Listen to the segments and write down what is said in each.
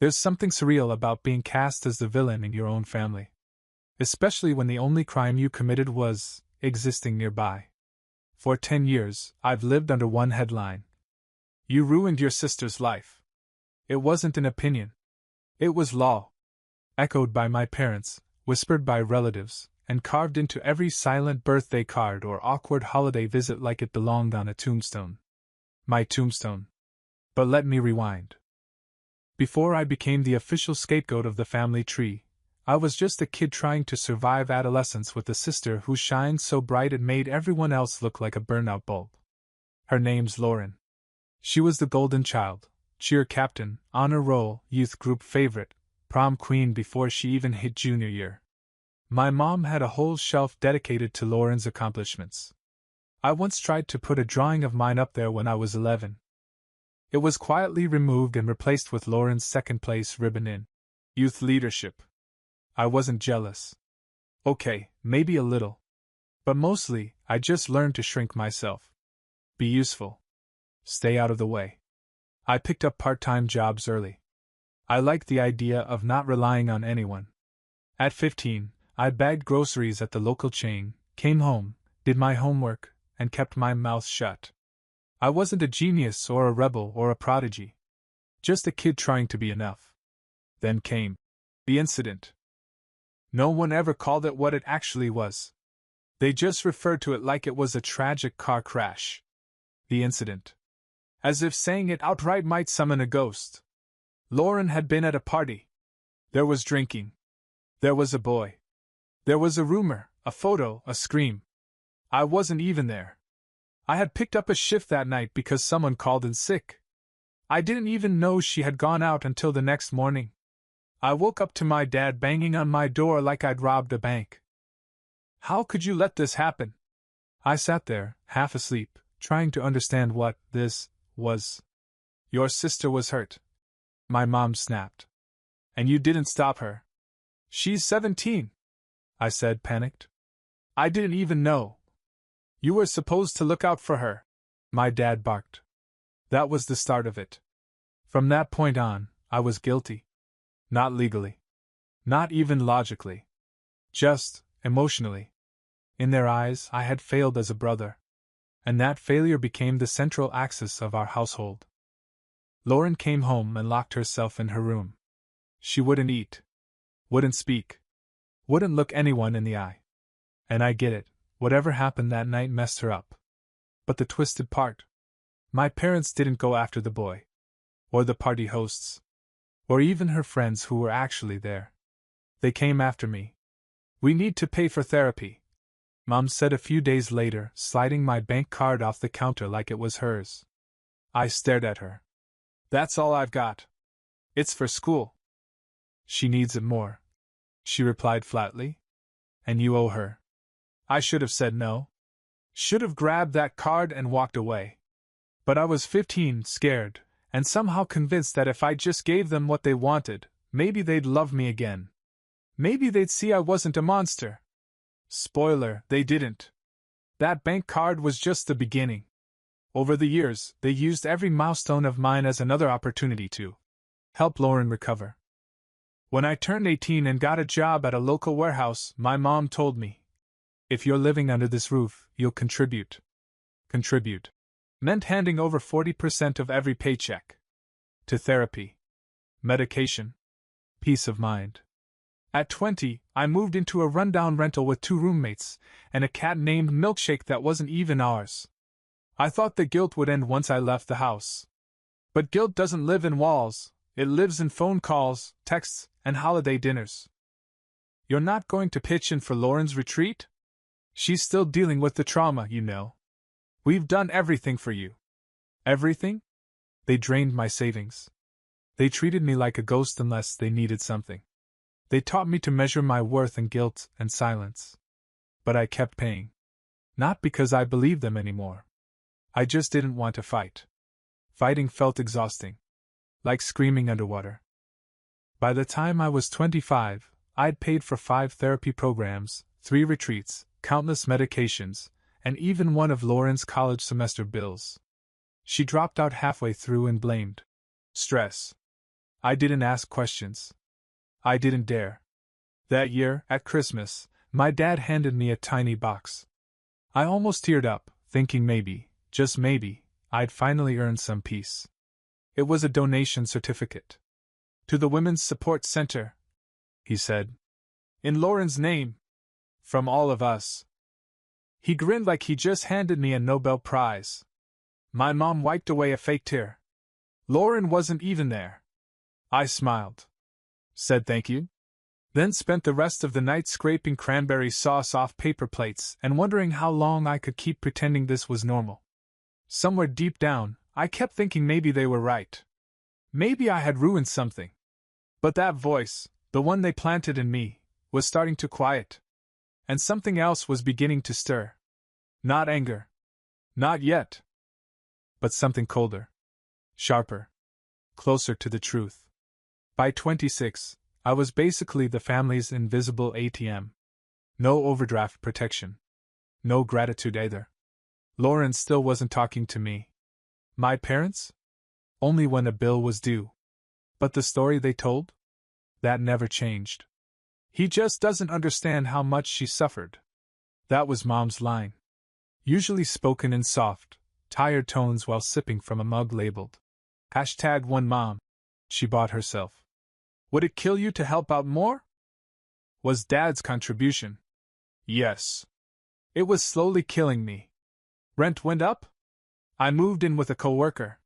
There's something surreal about being cast as the villain in your own family. Especially when the only crime you committed was existing nearby. For 10 years, I've lived under one headline. You ruined your sister's life. It wasn't an opinion. It was law. Echoed by my parents, whispered by relatives, and carved into every silent birthday card or awkward holiday visit like it belonged on a tombstone. My tombstone. But let me rewind. Before I became the official scapegoat of the family tree, I was just a kid trying to survive adolescence with a sister who shined so bright it made everyone else look like a burnout bulb. Her name's Lauren. She was the golden child, cheer captain, honor roll, youth group favorite, prom queen before she even hit junior year. My mom had a whole shelf dedicated to Lauren's accomplishments. I once tried to put a drawing of mine up there when I was 11. It was quietly removed and replaced with Lauren's second-place ribbon in youth leadership. I wasn't jealous. Okay, maybe a little. But mostly, I just learned to shrink myself. Be useful. Stay out of the way. I picked up part-time jobs early. I liked the idea of not relying on anyone. At 15, I bagged groceries at the local chain, came home, did my homework, and kept my mouth shut. I wasn't a genius or a rebel or a prodigy. Just a kid trying to be enough. Then came the incident. No one ever called it what it actually was. They just referred to it like it was a tragic car crash. The incident. As if saying it outright might summon a ghost. Lauren had been at a party. There was drinking. There was a boy. There was a rumor, a photo, a scream. I wasn't even there. I had picked up a shift that night because someone called in sick. I didn't even know she had gone out until the next morning. I woke up to my dad banging on my door like I'd robbed a bank. How could you let this happen? I sat there, half asleep, trying to understand what this was. Your sister was hurt. My mom snapped. And you didn't stop her. She's 17. I said, panicked. I didn't even know. You were supposed to look out for her. My dad barked. That was the start of it. From that point on, I was guilty. Not legally. Not even logically. Just emotionally. In their eyes, I had failed as a brother. And that failure became the central axis of our household. Lauren came home and locked herself in her room. She wouldn't eat. Wouldn't speak. Wouldn't look anyone in the eye. And I get it. Whatever happened that night messed her up. But the twisted part. My parents didn't go after the boy. Or the party hosts. Or even her friends who were actually there. They came after me. We need to pay for therapy, Mom said a few days later, sliding my bank card off the counter like it was hers. I stared at her. That's all I've got. It's for school. She needs it more, she replied flatly. And you owe her. I should have said no. Should have grabbed that card and walked away. But I was 15, scared, and somehow convinced that if I just gave them what they wanted, maybe they'd love me again. Maybe they'd see I wasn't a monster. Spoiler, they didn't. That bank card was just the beginning. Over the years, they used every milestone of mine as another opportunity to help Lauren recover. When I turned 18 and got a job at a local warehouse, my mom told me, if you're living under this roof, you'll contribute. Contribute meant handing over 40% of every paycheck. To therapy. Medication. Peace of mind. At 20, I moved into a rundown rental with 2 roommates, and a cat named Milkshake that wasn't even ours. I thought the guilt would end once I left the house. But guilt doesn't live in walls, it lives in phone calls, texts, and holiday dinners. You're not going to pitch in for Lauren's retreat? She's still dealing with the trauma, you know. We've done everything for you. Everything? They drained my savings. They treated me like a ghost unless they needed something. They taught me to measure my worth in guilt and silence. But I kept paying. Not because I believed them anymore. I just didn't want to fight. Fighting felt exhausting. Like screaming underwater. By the time I was 25, I'd paid for 5 therapy programs, 3 retreats, countless medications, and even one of Lauren's college semester bills. She dropped out halfway through and blamed stress. I didn't ask questions. I didn't dare. That year, at Christmas, my dad handed me a tiny box. I almost teared up, thinking maybe, just maybe, I'd finally earned some peace. It was a donation certificate. To the Women's Support Center, he said. In Lauren's name. From all of us. He grinned like he just handed me a Nobel Prize. My mom wiped away a fake tear. Lauren wasn't even there. I smiled. Said thank you. Then spent the rest of the night scraping cranberry sauce off paper plates and wondering how long I could keep pretending this was normal. Somewhere deep down, I kept thinking maybe they were right. Maybe I had ruined something. But that voice, the one they planted in me, was starting to quiet. And something else was beginning to stir. Not anger. Not yet. But something colder. Sharper. Closer to the truth. By 26, I was basically the family's invisible ATM. No overdraft protection. No gratitude either. Lauren still wasn't talking to me. My parents? Only when a bill was due. But the story they told? That never changed. He just doesn't understand how much she suffered. That was Mom's line. Usually spoken in soft, tired tones while sipping from a mug labeled #1mom. She bought herself. Would it kill you to help out more? Was Dad's contribution. Yes. It was slowly killing me. Rent went up. I moved in with a coworker.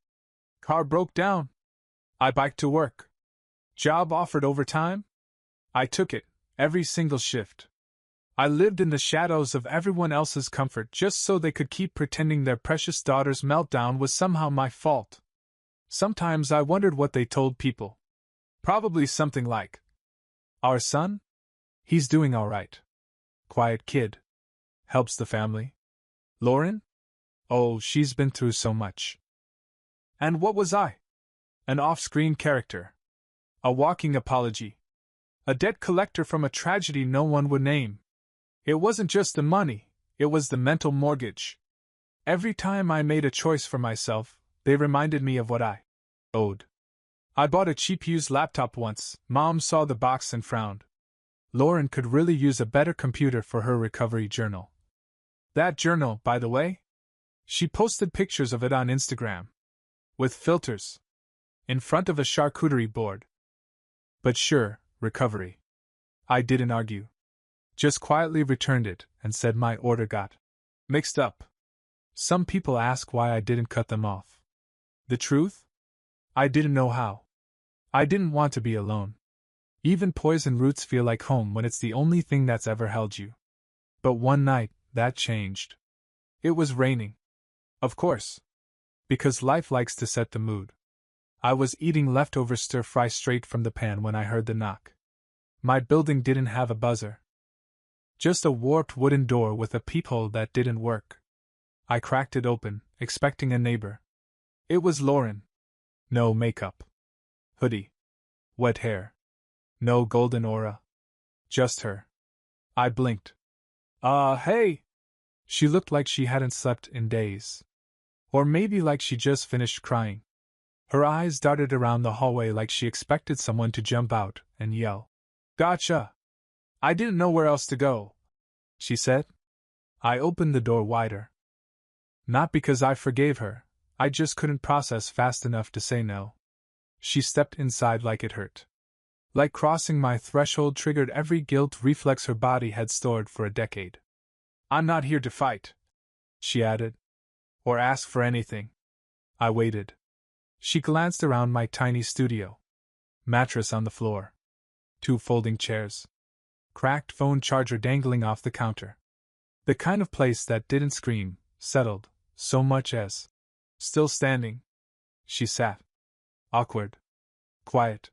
Car broke down. I biked to work. Job offered overtime. I took it, every single shift. I lived in the shadows of everyone else's comfort just so they could keep pretending their precious daughter's meltdown was somehow my fault. Sometimes I wondered what they told people. Probably something like, "Our son? He's doing all right. Quiet kid. Helps the family. Lauren? Oh, she's been through so much." And what was I? An off-screen character. A walking apology. A debt collector from a tragedy no one would name. It wasn't just the money, it was the mental mortgage. Every time I made a choice for myself, they reminded me of what I owed. I bought a cheap used laptop once. Mom saw the box and frowned. Lauren could really use a better computer for her recovery journal. That journal, by the way? She posted pictures of it on Instagram. With filters. In front of a charcuterie board. But sure, recovery. I didn't argue. Just quietly returned it and said my order got mixed up. Some people ask why I didn't cut them off. The truth? I didn't know how. I didn't want to be alone. Even poison roots feel like home when it's the only thing that's ever held you. But one night, that changed. It was raining. Of course. Because life likes to set the mood. I was eating leftover stir-fry straight from the pan when I heard the knock. My building didn't have a buzzer. Just a warped wooden door with a peephole that didn't work. I cracked it open, expecting a neighbor. It was Lauren. No makeup. Hoodie. Wet hair. No golden aura. Just her. I blinked. Hey! She looked like she hadn't slept in days. Or maybe like she just finished crying. Her eyes darted around the hallway like she expected someone to jump out and yell, "Gotcha! I didn't know where else to go," she said. I opened the door wider. Not because I forgave her, I just couldn't process fast enough to say no. She stepped inside like it hurt. Like crossing my threshold triggered every guilt reflex her body had stored for a decade. "I'm not here to fight," she added. "Or ask for anything." I waited. She glanced around my tiny studio. Mattress on the floor. 2 folding chairs. Cracked phone charger dangling off the counter. The kind of place that didn't scream, settled, so much as. Still standing. She sat. Awkward. Quiet.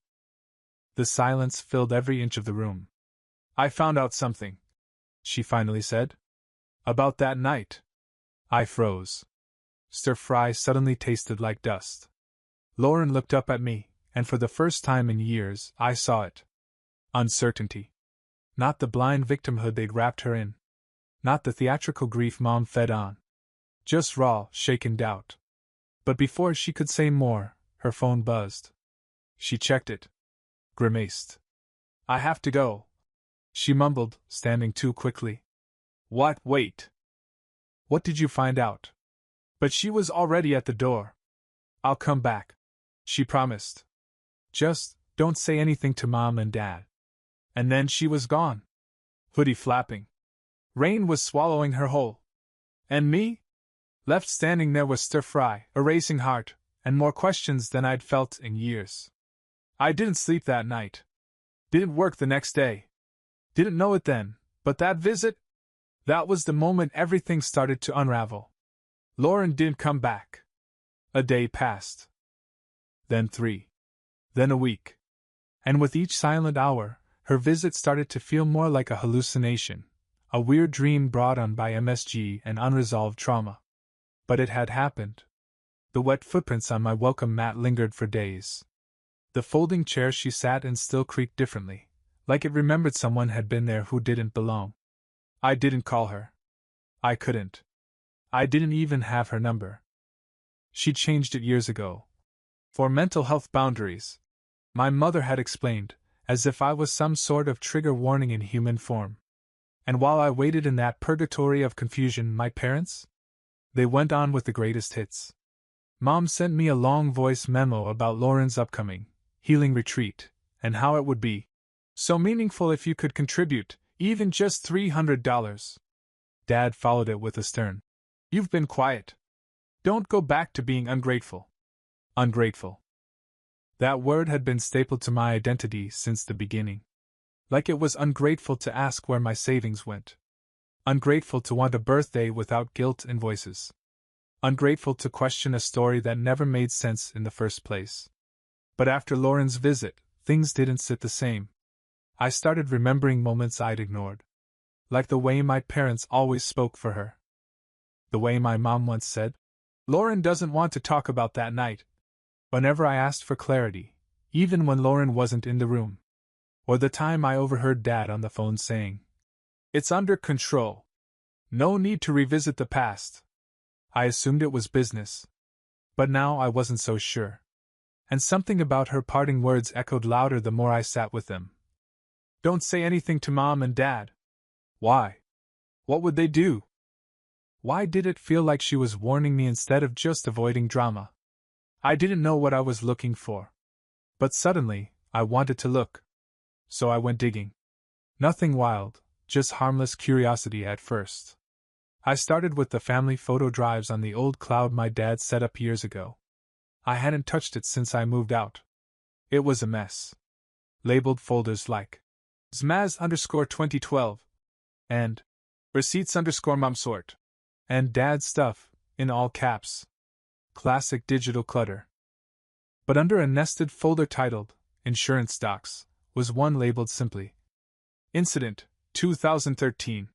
The silence filled every inch of the room. "I found out something," she finally said. "About that night." I froze. Stir-fry suddenly tasted like dust. Lauren looked up at me, and for the first time in years, I saw it. Uncertainty. Not the blind victimhood they'd wrapped her in. Not the theatrical grief Mom fed on. Just raw, shaken doubt. But before she could say more, her phone buzzed. She checked it. Grimaced. I have to go, she mumbled, standing too quickly. What? Wait. What did you find out? But she was already at the door. I'll come back, she promised. Just don't say anything to Mom and Dad. And then she was gone. Hoodie flapping. Rain was swallowing her whole. And me? Left standing there with stir-fry, a racing heart, and more questions than I'd felt in years. I didn't sleep that night. Didn't work the next day. Didn't know it then, but that visit? That was the moment everything started to unravel. Lauren didn't come back. A day passed. Then 3. Then a week. And with each silent hour, her visit started to feel more like a hallucination, a weird dream brought on by MSG and unresolved trauma. But it had happened. The wet footprints on my welcome mat lingered for days. The folding chair she sat in still creaked differently, like it remembered someone had been there who didn't belong. I didn't call her. I couldn't. I didn't even have her number. She'd changed it years ago. For mental health boundaries, my mother had explained, as if I was some sort of trigger warning in human form. And while I waited in that purgatory of confusion, my parents? They went on with the greatest hits. Mom sent me a long voice memo about Lauren's upcoming healing retreat, and how it would be so meaningful if you could contribute, even just $300. Dad followed it with a stern, "You've been quiet. Don't go back to being ungrateful." Ungrateful. That word had been stapled to my identity since the beginning. Like it was ungrateful to ask where my savings went. Ungrateful to want a birthday without guilt invoices. Ungrateful to question a story that never made sense in the first place. But after Lauren's visit, things didn't sit the same. I started remembering moments I'd ignored. Like the way my parents always spoke for her. The way my mom once said, "Lauren doesn't want to talk about that night." Whenever I asked for clarity, even when Lauren wasn't in the room. Or the time I overheard Dad on the phone saying, "It's under control. No need to revisit the past." I assumed it was business. But now I wasn't so sure. And something about her parting words echoed louder the more I sat with them. "Don't say anything to Mom and Dad." Why? What would they do? Why did it feel like she was warning me instead of just avoiding drama? I didn't know what I was looking for. But suddenly, I wanted to look. So I went digging. Nothing wild, just harmless curiosity at first. I started with the family photo drives on the old cloud my dad set up years ago. I hadn't touched it since I moved out. It was a mess. Labeled folders like Zmaz_2012 and Receipts_momsort and Dad stuff, in all caps. Classic digital clutter. But under a nested folder titled Insurance Docs was one labeled simply Incident 2013.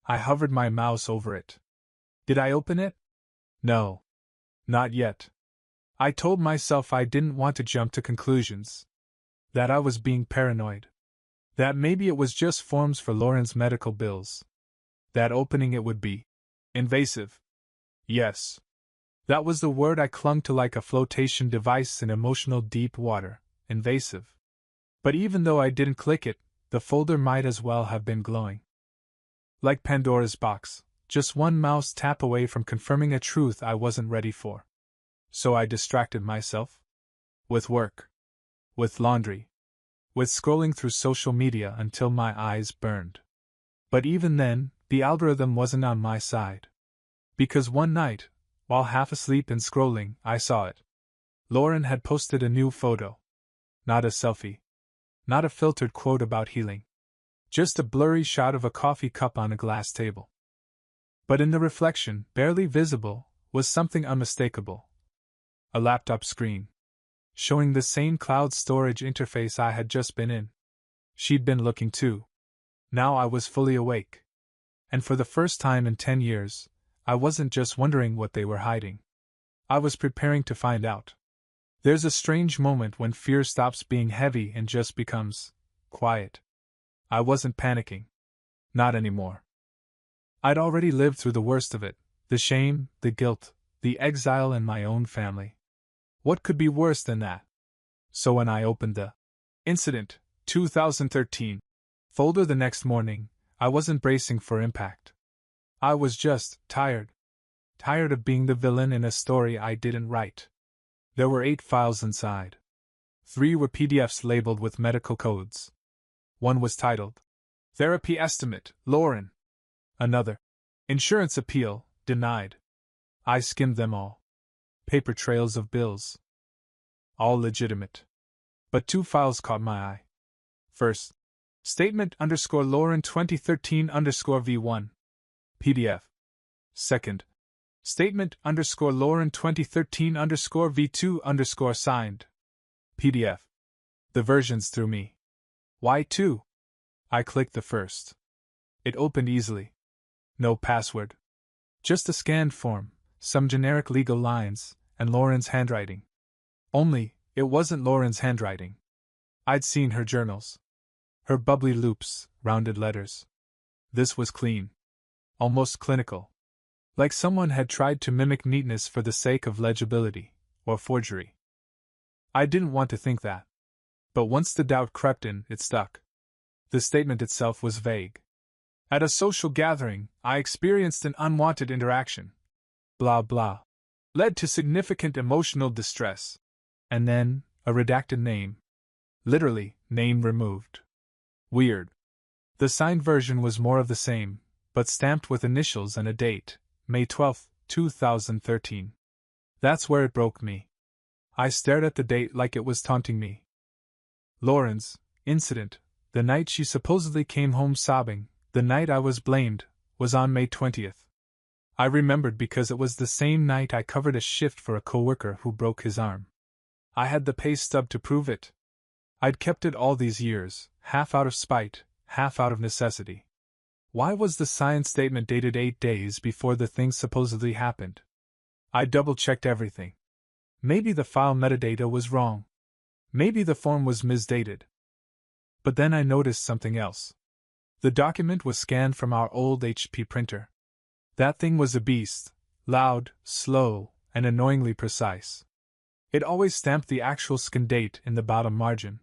I hovered my mouse over it. Did I open it? No. Not yet. I told myself I didn't want to jump to conclusions. That I was being paranoid. That maybe it was just forms for Lauren's medical bills. That opening it would be invasive. Yes. That was the word I clung to like a flotation device in emotional deep water, invasive. But even though I didn't click it, the folder might as well have been glowing. Like Pandora's box, just one mouse tap away from confirming a truth I wasn't ready for. So I distracted myself. With work. With laundry. With scrolling through social media until my eyes burned. But even then, the algorithm wasn't on my side. Because one night, while half asleep and scrolling, I saw it. Lauren had posted a new photo. Not a selfie. Not a filtered quote about healing. Just a blurry shot of a coffee cup on a glass table. But in the reflection, barely visible, was something unmistakable. A laptop screen. Showing the same cloud storage interface I had just been in. She'd been looking too. Now I was fully awake. And for the first time in 10 years, I wasn't just wondering what they were hiding. I was preparing to find out. There's a strange moment when fear stops being heavy and just becomes quiet. I wasn't panicking. Not anymore. I'd already lived through the worst of it, the shame, the guilt, the exile, and my own family. What could be worse than that? So when I opened the Incident 2013 folder the next morning, I wasn't bracing for impact. I was just tired. Tired of being the villain in a story I didn't write. There were 8 files inside. 3 were PDFs labeled with medical codes. One was titled, Therapy Estimate, Lauren. Another, Insurance Appeal, Denied. I skimmed them all. Paper trails of bills. All legitimate. But 2 files caught my eye. First, Statement Lauren 2013 V1. PDF. Second, Statement Lauren 2013 V2 signed. PDF. The versions threw me. Why 2? I clicked the first. It opened easily. No password. Just a scanned form, some generic legal lines, and Lauren's handwriting. Only, it wasn't Lauren's handwriting. I'd seen her journals. Her bubbly loops, rounded letters. This was clean. Almost clinical. Like someone had tried to mimic neatness for the sake of legibility, or forgery. I didn't want to think that. But once the doubt crept in, it stuck. The statement itself was vague. At a social gathering, I experienced an unwanted interaction. Blah blah. Led to significant emotional distress. And then, a redacted name. Literally, name removed. Weird. The signed version was more of the same, but stamped with initials and a date, May 12, 2013. That's where it broke me. I stared at the date like it was taunting me. Lauren's incident, the night she supposedly came home sobbing, the night I was blamed, was on May 20th. I remembered because it was the same night I covered a shift for a coworker who broke his arm. I had the pay stub to prove it. I'd kept it all these years, half out of spite, half out of necessity. Why was the signed statement dated 8 days before the thing supposedly happened? I double-checked everything. Maybe the file metadata was wrong. Maybe the form was misdated. But then I noticed something else. The document was scanned from our old HP printer. That thing was a beast, loud, slow, and annoyingly precise. It always stamped the actual scan date in the bottom margin.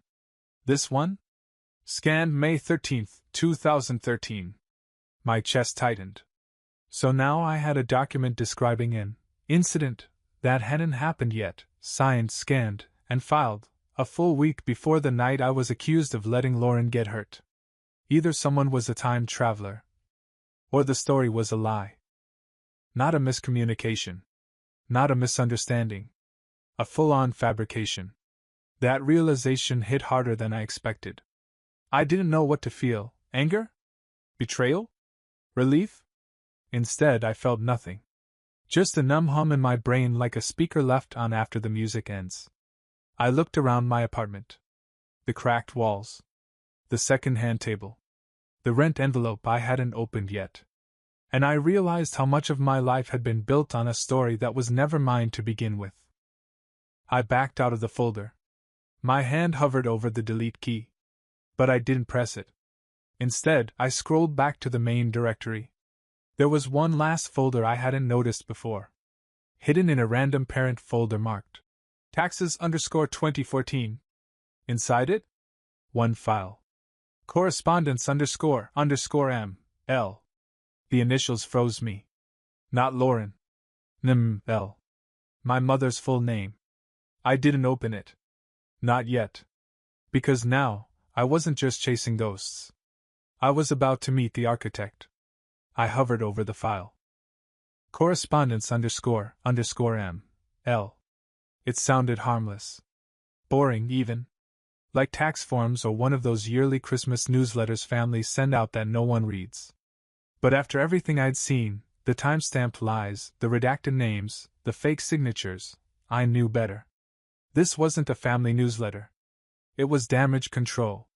This one? Scanned May 13, 2013. My chest tightened. So now I had a document describing an incident that hadn't happened yet, signed, scanned, and filed, a full week before the night I was accused of letting Lauren get hurt. Either someone was a time traveler, or the story was a lie. Not a miscommunication. Not a misunderstanding. A full-on fabrication. That realization hit harder than I expected. I didn't know what to feel. Anger? Betrayal? Relief? Instead, I felt nothing. Just a numb hum in my brain like a speaker left on after the music ends. I looked around my apartment. The cracked walls. The second-hand table. The rent envelope I hadn't opened yet. And I realized how much of my life had been built on a story that was never mine to begin with. I backed out of the folder. My hand hovered over the delete key. But I didn't press it. Instead, I scrolled back to the main directory. There was one last folder I hadn't noticed before. Hidden in a random parent folder marked Taxes_2014. Inside it? One file. Correspondence__M.L. The initials froze me. Not Lauren. N.M.L. My mother's full name. I didn't open it. Not yet. Because now, I wasn't just chasing ghosts. I was about to meet the architect. I hovered over the file. Correspondence__M.L. It sounded harmless. Boring, even. Like tax forms or one of those yearly Christmas newsletters families send out that no one reads. But after everything I'd seen, the time-stamped lies, the redacted names, the fake signatures, I knew better. This wasn't a family newsletter. It was damage control.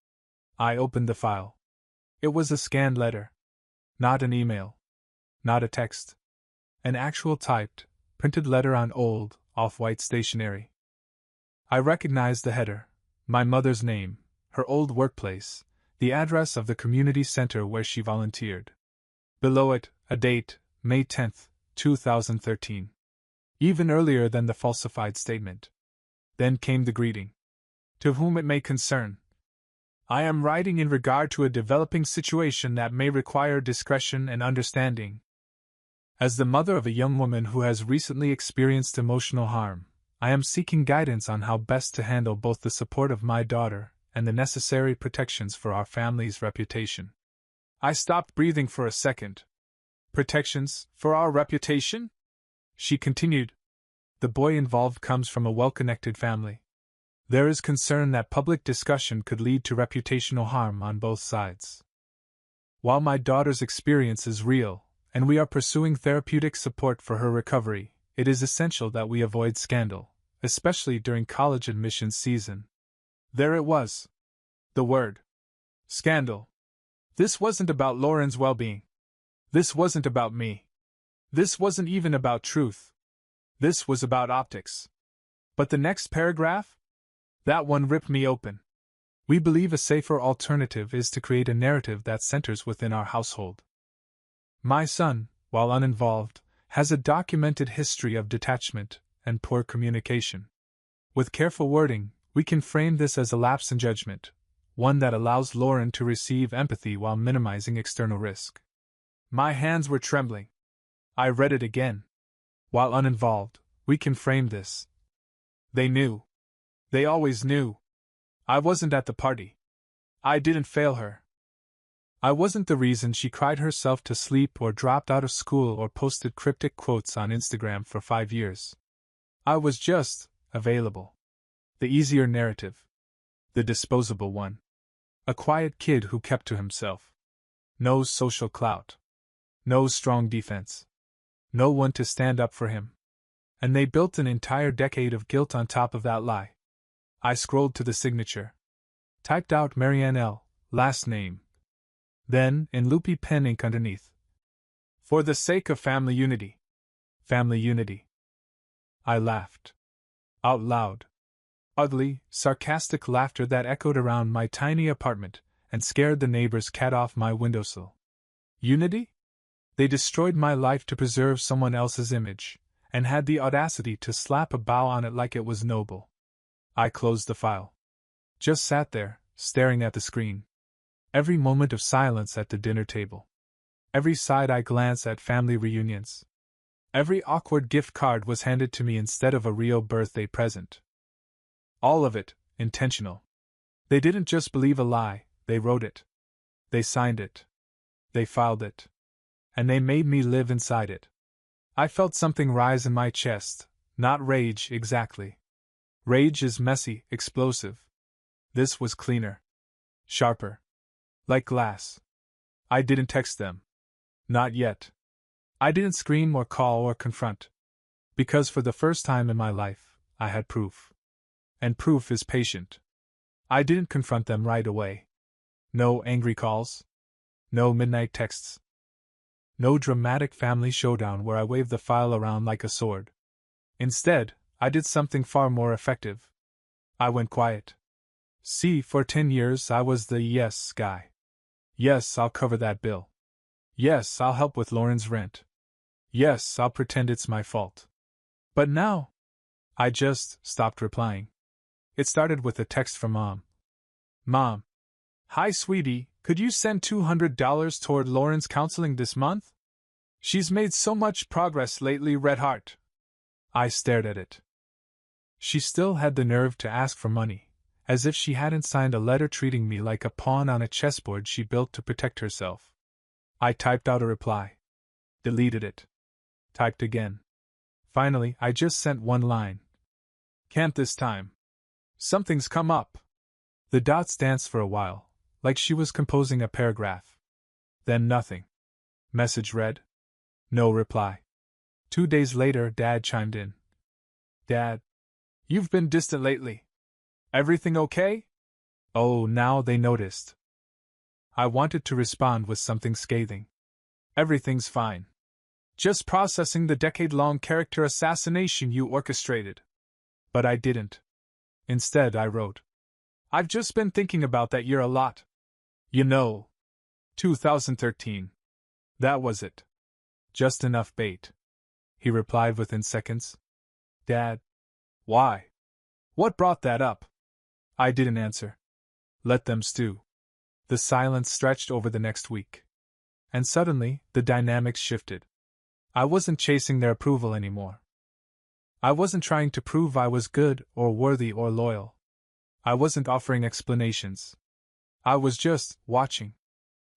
I opened the file. It was a scanned letter. Not an email. Not a text. An actual typed, printed letter on old, off-white stationery. I recognized the header, my mother's name, her old workplace, the address of the community center where she volunteered. Below it, a date, May 10, 2013. Even earlier than the falsified statement. Then came the greeting. To whom it may concern. I am writing in regard to a developing situation that may require discretion and understanding. As the mother of a young woman who has recently experienced emotional harm, I am seeking guidance on how best to handle both the support of my daughter and the necessary protections for our family's reputation. I stopped breathing for a second. Protections for our reputation? She continued. The boy involved comes from a well-connected family. There is concern that public discussion could lead to reputational harm on both sides. While my daughter's experience is real, and we are pursuing therapeutic support for her recovery, it is essential that we avoid scandal, especially during college admissions season. There it was. The word. Scandal. This wasn't about Lauren's well-being. This wasn't about me. This wasn't even about truth. This was about optics. But the next paragraph? That one ripped me open. We believe a safer alternative is to create a narrative that centers within our household. My son, while uninvolved, has a documented history of detachment and poor communication. With careful wording, we can frame this as a lapse in judgment, one that allows Lauren to receive empathy while minimizing external risk. My hands were trembling. I read it again. While uninvolved, we can frame this. They knew. They always knew. I wasn't at the party. I didn't fail her. I wasn't the reason she cried herself to sleep or dropped out of school or posted cryptic quotes on Instagram for 5 years. I was just available. The easier narrative. The disposable one. A quiet kid who kept to himself. No social clout. No strong defense. No one to stand up for him. And they built an entire decade of guilt on top of that lie. I scrolled to the signature. Typed out Marianne L., last name. Then, in loopy pen ink underneath. For the sake of family unity. Family unity. I laughed. Out loud. Ugly, sarcastic laughter that echoed around my tiny apartment and scared the neighbor's cat off my windowsill. Unity? They destroyed my life to preserve someone else's image, and had the audacity to slap a bow on it like it was noble. I closed the file. Just sat there, staring at the screen. Every moment of silence at the dinner table. Every side-eye glance at family reunions. Every awkward gift card was handed to me instead of a real birthday present. All of it, intentional. They didn't just believe a lie, they wrote it. They signed it. They filed it. And they made me live inside it. I felt something rise in my chest, not rage exactly. Rage is messy, explosive. This was cleaner. Sharper. Like glass. I didn't text them. Not yet. I didn't scream or call or confront. Because for the first time in my life, I had proof. And proof is patient. I didn't confront them right away. No angry calls. No midnight texts. No dramatic family showdown where I waved the file around like a sword. Instead, I did something far more effective. I went quiet. See, for 10 years I was the yes guy. Yes, I'll cover that bill. Yes, I'll help with Lauren's rent. Yes, I'll pretend it's my fault. But now, I just stopped replying. It started with a text from Mom. Mom. Hi, sweetie, could you send $200 toward Lauren's counseling this month? She's made so much progress lately, red heart. I stared at it. She still had the nerve to ask for money, as if she hadn't signed a letter treating me like a pawn on a chessboard she built to protect herself. I typed out a reply. Deleted it. Typed again. Finally, I just sent one line. Can't this time. Something's come up. The dots danced for a while, like she was composing a paragraph. Then nothing. Message read. No reply. 2 days later, Dad chimed in. Dad. You've been distant lately. Everything okay? Oh, now they noticed. I wanted to respond with something scathing. Everything's fine. Just processing the decade-long character assassination you orchestrated. But I didn't. Instead, I wrote. I've just been thinking about that year a lot. You know. 2013. That was it. Just enough bait. He replied within seconds. Dad. Why? What brought that up? I didn't answer. Let them stew. The silence stretched over the next week. And suddenly, the dynamics shifted. I wasn't chasing their approval anymore. I wasn't trying to prove I was good or worthy or loyal. I wasn't offering explanations. I was just watching.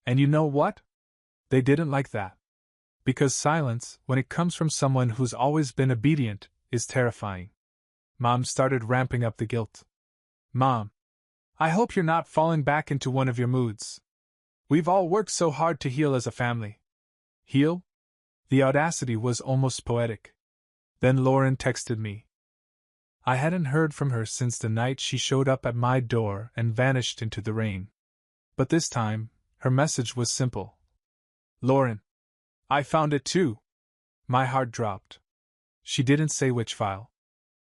And you know what? They didn't like that. Because silence, when it comes from someone who's always been obedient, is terrifying. Mom started ramping up the guilt. Mom, I hope you're not falling back into one of your moods. We've all worked so hard to heal as a family. Heal? The audacity was almost poetic. Then Lauren texted me. I hadn't heard from her since the night she showed up at my door and vanished into the rain. But this time, her message was simple. Lauren, I found it too. My heart dropped. She didn't say which file.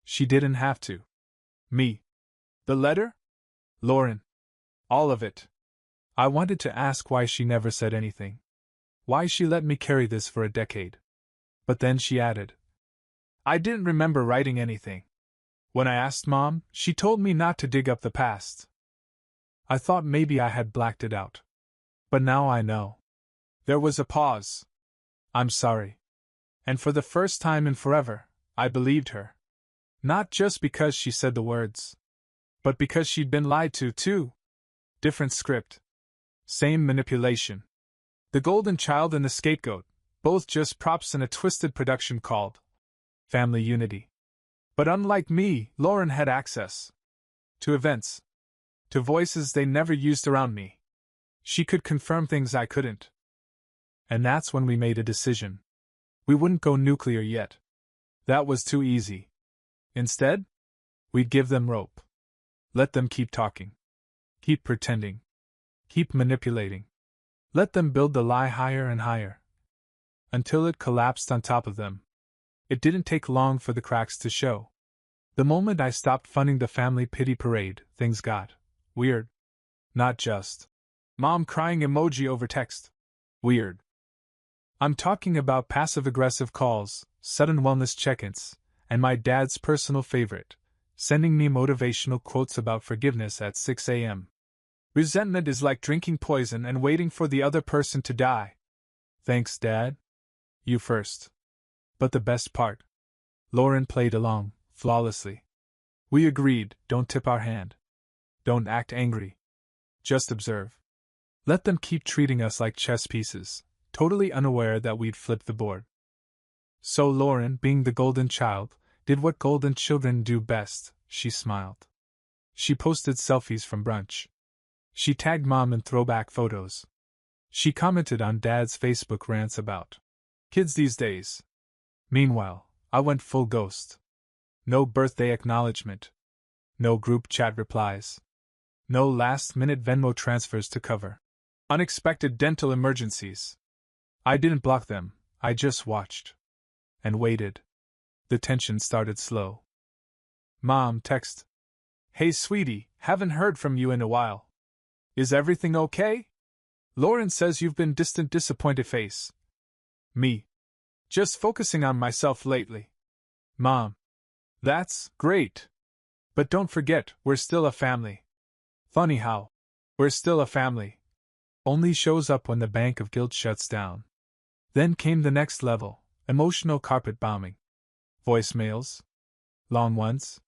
She didn't have to. Me. The letter? Lauren. All of it. I wanted to ask why she never said anything. Why she let me carry this for a decade. But then she added. I didn't remember writing anything. When I asked Mom, she told me not to dig up the past. I thought maybe I had blacked it out. But now I know. There was a pause. I'm sorry. And for the first time in forever, I believed her. Not just because she said the words. But because she'd been lied to, too. Different script. Same manipulation. The golden child and the scapegoat, both just props in a twisted production called Family Unity. But unlike me, Lauren had access to events, to voices they never used around me. She could confirm things I couldn't. And that's when we made a decision. We wouldn't go nuclear yet. That was too easy. Instead, we'd give them rope. Let them keep talking. Keep pretending. Keep manipulating. Let them build the lie higher and higher. Until it collapsed on top of them. It didn't take long for the cracks to show. The moment I stopped funding the family pity parade, things got weird. Not just Mom crying emoji over text. Weird. I'm talking about passive-aggressive calls, sudden wellness check-ins, and my dad's personal favorite, sending me motivational quotes about forgiveness at 6 a.m. Resentment is like drinking poison and waiting for the other person to die. Thanks, Dad. You first. But the best part. Lauren played along, flawlessly. We agreed, don't tip our hand. Don't act angry. Just observe. Let them keep treating us like chess pieces, totally unaware that we'd flipped the board. So Lauren, being the golden child, did what golden children do best. She smiled. She posted selfies from brunch. She tagged Mom in throwback photos. She commented on Dad's Facebook rants about kids these days. Meanwhile, I went full ghost. No birthday acknowledgement. No group chat replies. No last-minute Venmo transfers to cover unexpected dental emergencies. I didn't block them, I just watched. And waited. The tension started slow. Mom text. Hey sweetie, haven't heard from you in a while. Is everything okay? Lauren says you've been distant, disappointed face. Me. Just focusing on myself lately. Mom. That's great. But don't forget, we're still a family. Funny how we're still a family only shows up when the bank of guilt shuts down. Then came the next level, emotional carpet bombing. Voicemails. Long ones.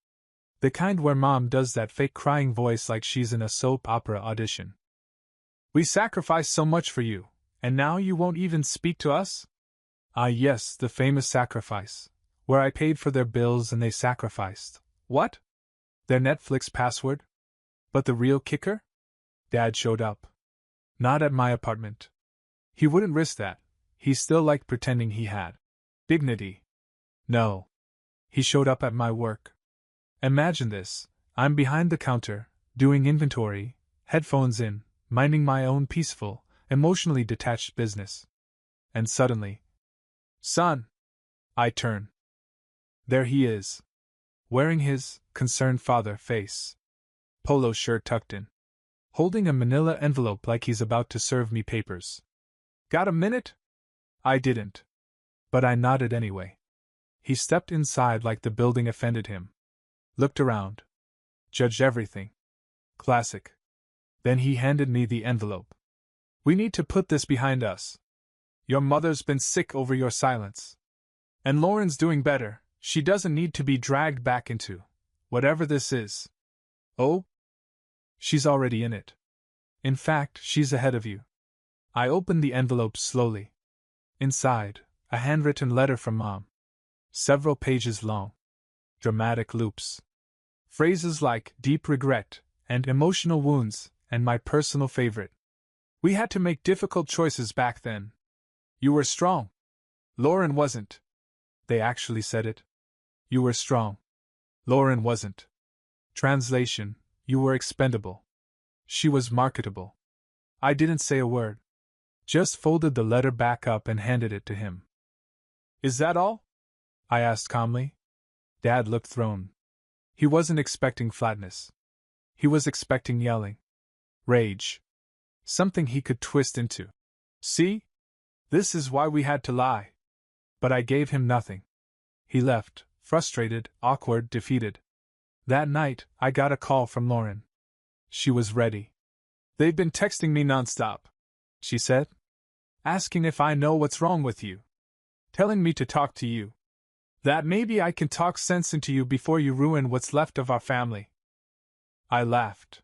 The kind where Mom does that fake crying voice like she's in a soap opera audition. We sacrificed so much for you, and now you won't even speak to us? Ah yes, the famous sacrifice, where I paid for their bills and they sacrificed. What? Their Netflix password? But the real kicker? Dad showed up. Not at my apartment. He wouldn't risk that. He still liked pretending he had dignity. No. He showed up at my work. Imagine this. I'm behind the counter, doing inventory, headphones in, minding my own peaceful, emotionally detached business. And suddenly, son! I turn. There he is. Wearing his concerned father face. Polo shirt tucked in. Holding a manila envelope like he's about to serve me papers. Got a minute? I didn't. But I nodded anyway. He stepped inside like the building offended him. Looked around. Judged everything. Classic. Then he handed me the envelope. We need to put this behind us. Your mother's been sick over your silence. And Lauren's doing better. She doesn't need to be dragged back into whatever this is. Oh? She's already in it. In fact, she's ahead of you. I opened the envelope slowly. Inside, a handwritten letter from Mom. Several pages long. Dramatic loops. Phrases like deep regret and emotional wounds, and my personal favorite. We had to make difficult choices back then. You were strong. Lauren wasn't. They actually said it. You were strong. Lauren wasn't. Translation: you were expendable. She was marketable. I didn't say a word. Just folded the letter back up and handed it to him. Is that all? I asked calmly. Dad looked thrown. He wasn't expecting flatness. He was expecting yelling. Rage. Something he could twist into. See? This is why we had to lie. But I gave him nothing. He left, frustrated, awkward, defeated. That night, I got a call from Lauren. She was ready. They've been texting me nonstop, she said. Asking if I know what's wrong with you. Telling me to talk to you. That maybe I can talk sense into you before you ruin what's left of our family. I laughed.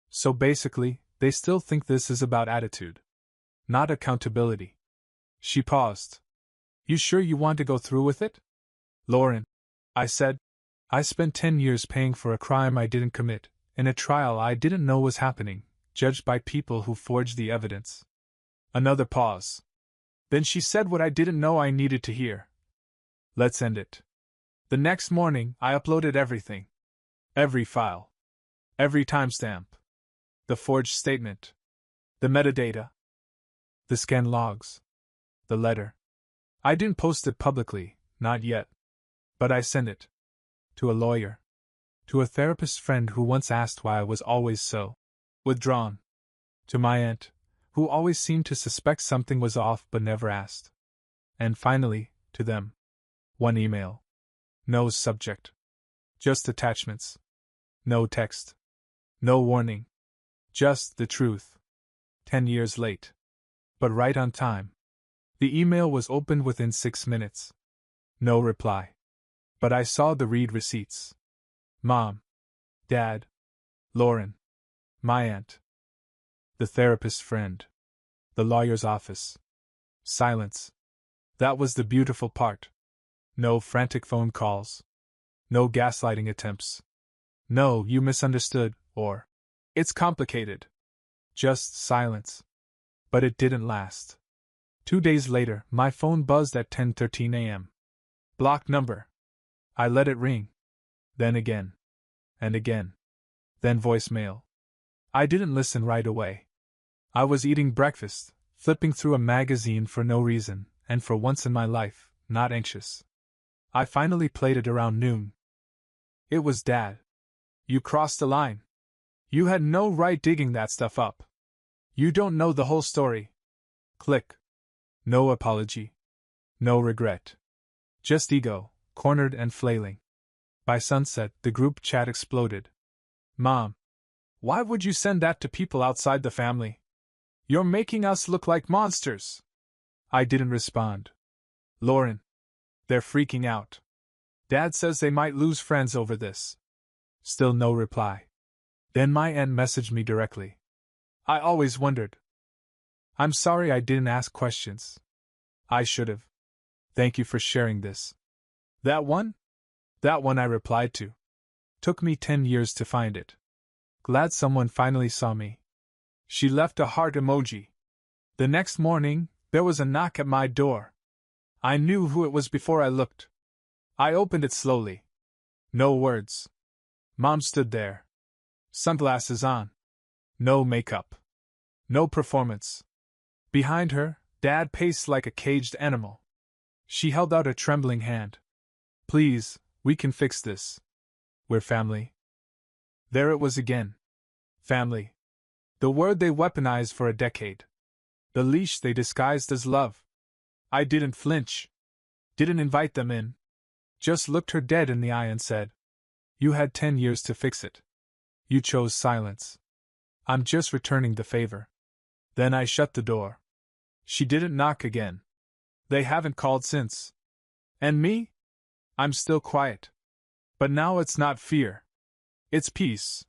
So basically, they still think this is about attitude. Not accountability. She paused. You sure you want to go through with it? Lauren, I said. I spent 10 years paying for a crime I didn't commit, in a trial I didn't know was happening, judged by people who forged the evidence. Another pause. Then she said what I didn't know I needed to hear. Let's end it. The next morning, I uploaded everything. Every file. Every timestamp. The forged statement. The metadata. The scan logs. The letter. I didn't post it publicly, not yet. But I sent it. To a lawyer. To a therapist friend who once asked why I was always so withdrawn. To my aunt, who always seemed to suspect something was off but never asked. And finally, to them. One email. No subject. Just attachments. No text. No warning. Just the truth. 10 years late. But right on time. The email was opened within 6 minutes. No reply. But I saw the read receipts. Mom. Dad. Lauren. My aunt. The therapist's friend. The lawyer's office. Silence. That was the beautiful part. No frantic phone calls. No gaslighting attempts. No, you misunderstood, or it's complicated. Just silence. But it didn't last. 2 days later, my phone buzzed at 10:13 a.m. Blocked number. I let it ring. Then again. And again. Then voicemail. I didn't listen right away. I was eating breakfast, flipping through a magazine for no reason, and for once in my life, not anxious. I finally played it around noon. It was Dad. You crossed the line. You had no right digging that stuff up. You don't know the whole story. Click. No apology. No regret. Just ego, cornered and flailing. By sunset, the group chat exploded. Mom. Why would you send that to people outside the family? You're making us look like monsters. I didn't respond. Lauren. They're freaking out. Dad says they might lose friends over this. Still no reply. Then my aunt messaged me directly. I always wondered. I'm sorry I didn't ask questions. I should've. Thank you for sharing this. That one? That one I replied to. Took me 10 years to find it. Glad someone finally saw me. She left a heart emoji. The next morning, there was a knock at my door. I knew who it was before I looked. I opened it slowly. No words. Mom stood there. Sunglasses on. No makeup. No performance. Behind her, Dad paced like a caged animal. She held out a trembling hand. Please, we can fix this. We're family. There it was again. Family. The word they weaponized for a decade. The leash they disguised as love. I didn't flinch. Didn't invite them in. Just looked her dead in the eye and said, You had 10 years to fix it. You chose silence. I'm just returning the favor. Then I shut the door. She didn't knock again. They haven't called since. And me? I'm still quiet. But now it's not fear. It's peace.